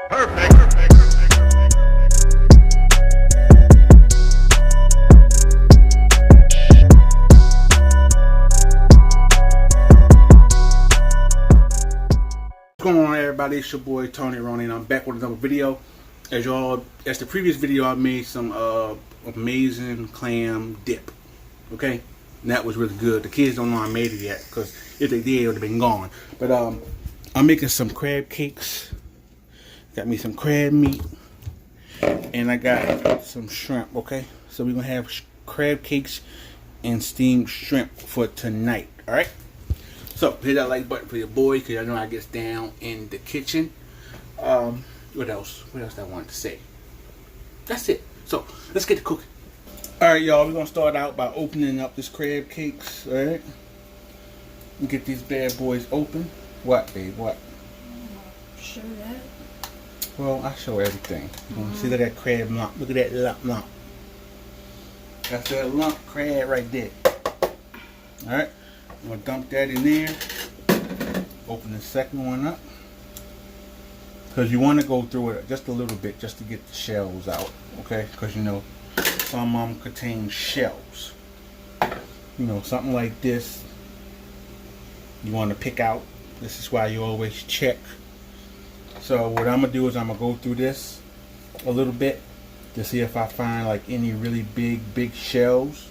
Perfect. What's going on, everybody? It's your boy Tony Ronnie, and I'm back with another video. As the previous video, I made some amazing clam dip. Okay, and that was really good. The kids don't know I made it yet, because if they did, it would have been gone. But I'm making some crab cakes. Got me some crab meat, and I got some shrimp. Okay, so we're gonna have crab cakes and steamed shrimp for tonight. All right. So hit that like button for your boy, because I know I get down in the kitchen. What else? What else I wanted to say? That's it. So let's get to cooking. All right, y'all. We're gonna start out by opening up this crab cakes. All right. We get these bad boys open. What, babe? What? Show that. Well, I show everything. See, look at that crab lump. Look at that lump. That's that lump crab right there. All right. I'm gonna dump that in there. Open the second one up, because you want to go through it just a little bit just to get the shells out. Okay, because you know some of them contain shells. You know, something like this you want to pick out. This is why you always check. So what I'm gonna do is I'm gonna go through this a little bit to see if I find like any really big shells.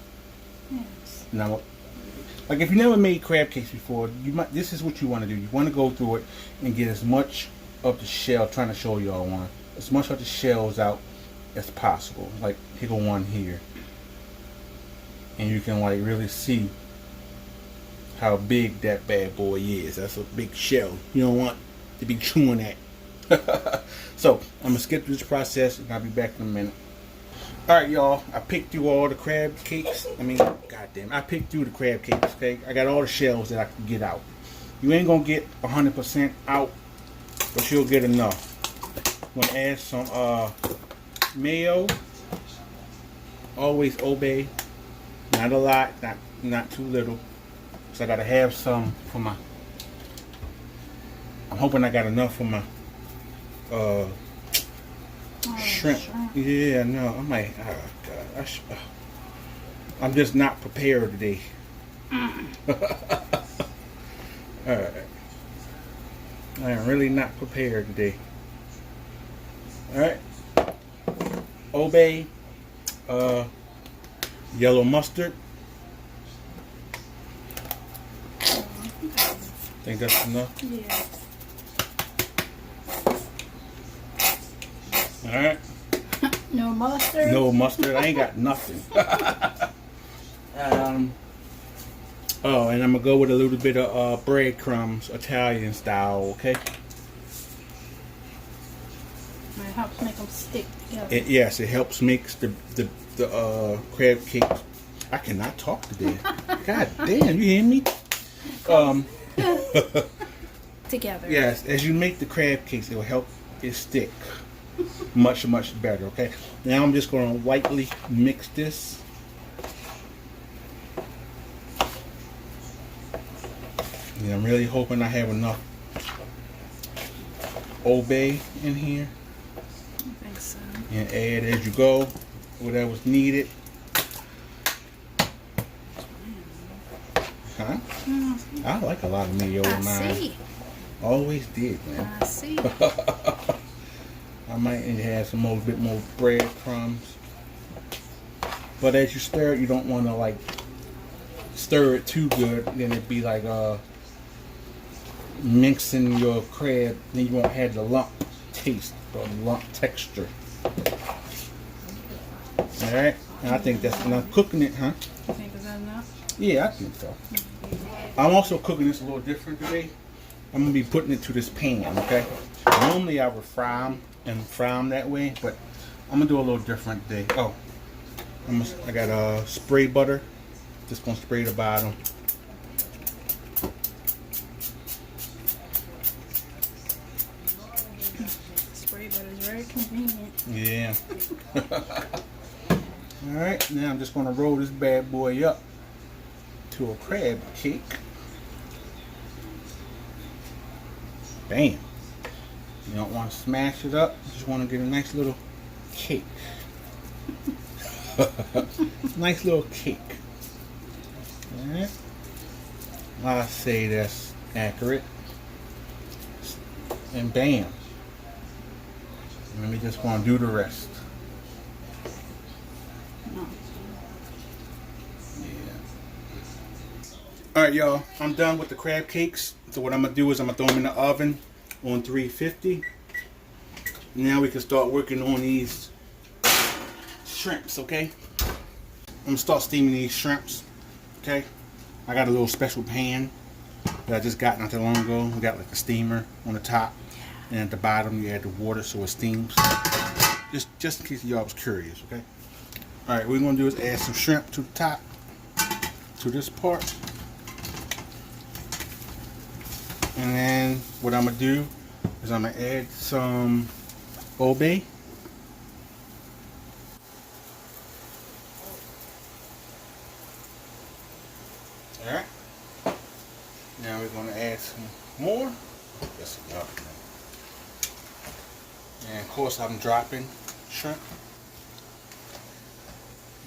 Yes. Now, like if you never made crab cakes before, this is what you want to do. You want to go through it and get as much of the shell, trying to show y'all one, as much of the shells out as possible. Like here go one here, and you can like really see how big that bad boy is. That's a big shell. You don't want to be chewing that. So I'm gonna skip through this process, and I'll be back in a minute. Alright, y'all, I picked through all the crab cakes. Goddamn, I picked through the crab cakes, okay? I got all the shells that I can get out. You ain't gonna get 100% out, but you'll get enough. I'm gonna add some mayo. Always obey. Not a lot, not too little. So I gotta have some for my... I'm hoping I got enough for my shrimp. Yeah, no, I'm like, oh God, I'm just not prepared today. Alright. I am really not prepared today. Alright. Obey. Yellow mustard. Think that's enough? Yeah. Alright. No mustard? No mustard. I ain't got nothing. Oh, and I'm going to go with a little bit of breadcrumbs, Italian style, okay? It helps make them stick together. Yes, it helps make the crab cakes. I cannot talk today. God damn, you hear me? Together. Yes, as you make the crab cakes, it will help it stick much better, okay? Now I'm just going to lightly mix this. And I'm really hoping I have enough obey in here. I think so. And add as you go whatever's needed. Huh? I like a lot of mayo in mine. I see. Always did, man. I see. I might need to add some more, bit more breadcrumbs. But as you stir it, you don't want to like stir it too good. Then it'd be like mixing your crab. Then you won't have the lump taste or the lump texture. All right. And I think that's enough. Cooking it, huh? You think is that enough? Yeah, I think so. I'm also cooking this a little different today. I'm gonna be putting it to this pan, okay? Normally I would fry them that way, but I'm gonna do a little different today. Oh, I got spray butter. Just gonna spray the bottom. Spray butter is very convenient. Yeah. All right, now I'm just gonna roll this bad boy up to a crab cake. Bam. You don't want to smash it up. You just want to get a nice little cake. Nice little cake. Alright. I say that's accurate. And bam. Let me just want to do the rest. Alright, y'all, I'm done with the crab cakes. So what I'm going to do is I'm going to throw them in the oven on 350. Now we can start working on these shrimps, okay? I'm going to start steaming these shrimps, okay? I got a little special pan that I just got not too long ago. We got like a steamer on the top, and at the bottom you add the water so it steams. Just in case y'all was curious, okay? Alright, what we're going to do is add some shrimp to the top, to this part. And then what I'm going to do is I'm going to add some Old Bay. Alright. Now we're going to add some more. That's enough. And of course I'm dropping shrimp.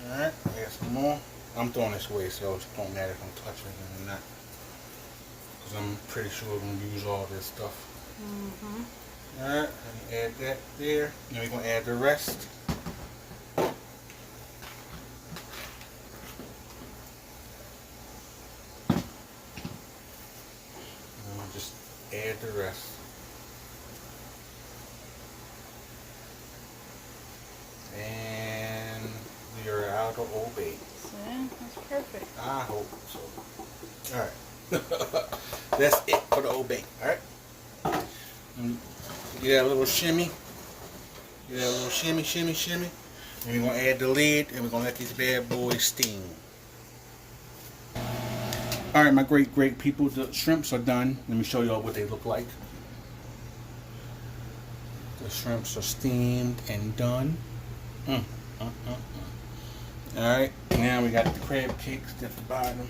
Alright, add some more. I'm throwing this away, so it don't matter if I'm touching it or not. I'm pretty sure we're going to use all this stuff. Alright, let me add that there. Now we're going to add the rest. And we'll just add the rest. And we are out of Old Bay. Yeah, that's perfect. I hope so. Alright. That's it for the Old Bay. Alright. Get that little shimmy. Get that little shimmy, shimmy, shimmy. And we're going to add the lid and we're going to let these bad boys steam. Alright, my great people, the shrimps are done. Let me show y'all what they look like. The shrimps are steamed and done. Alright, now we got the crab cakes at the bottom.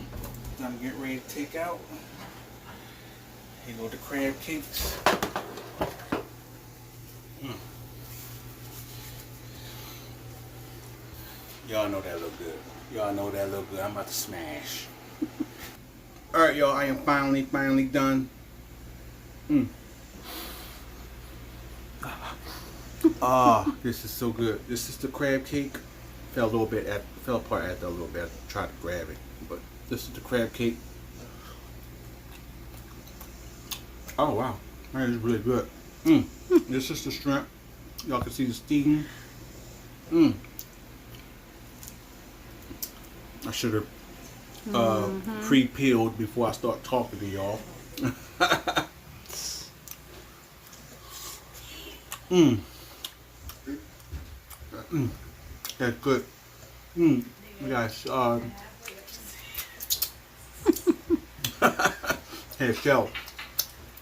I'm getting ready to take out. Here go the crab cakes. Y'all know that look good. Y'all know that look good. I'm about to smash. Alright, y'all, I am finally done. This is so good. This is the crab cake. Fell apart after a little bit. I tried to grab it, but this is the crab cake. Oh wow, that is really good. This is the shrimp. Y'all can see the steam. I should have pre-peeled before I start talking to y'all. That's good. You guys, hey, shell.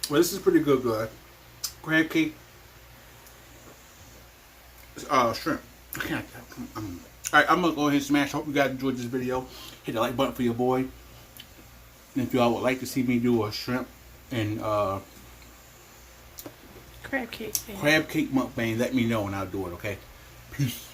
Well, this is pretty good. Crab cake, shrimp. Alright, I'm gonna go ahead and smash. Hope you guys enjoyed this video. Hit the like button for your boy. And if y'all would like to see me do a shrimp and Crab cake. crab cake mukbang, let me know and I'll do it. Okay. Peace.